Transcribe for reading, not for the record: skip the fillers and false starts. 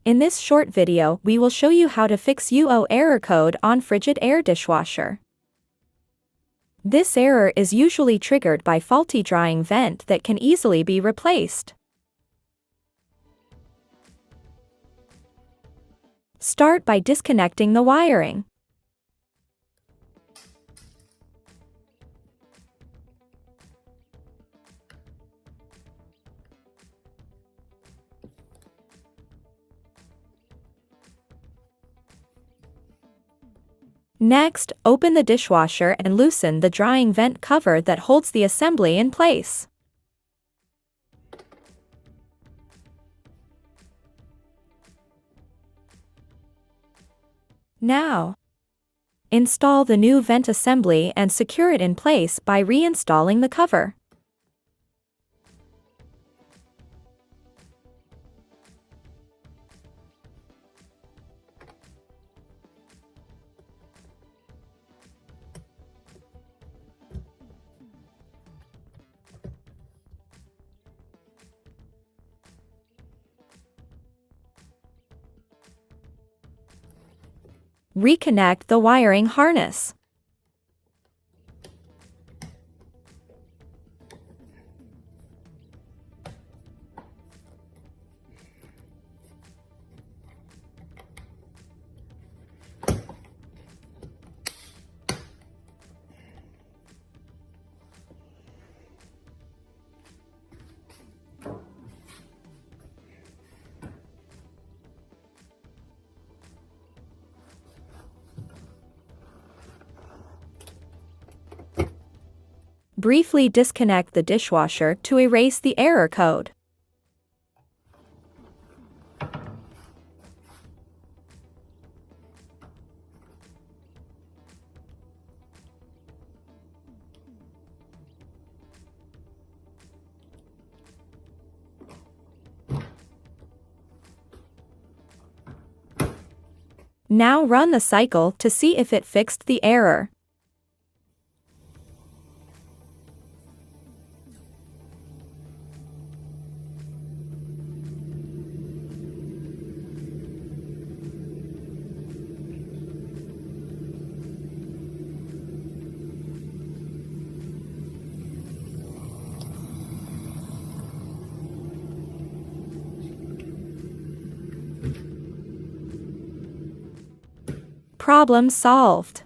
In this short video, we will show you how to fix UO error code on Frigidaire dishwasher. This error is usually triggered by faulty drying vent that can easily be replaced. Start by disconnecting the wiring. Next, open the dishwasher and loosen the drying vent cover that holds the assembly in place. Now, install the new vent assembly and secure it in place by reinstalling the cover. Reconnect the wiring harness. Briefly disconnect the dishwasher to erase the error code. Now run the cycle to see if it fixed the error. Problem solved.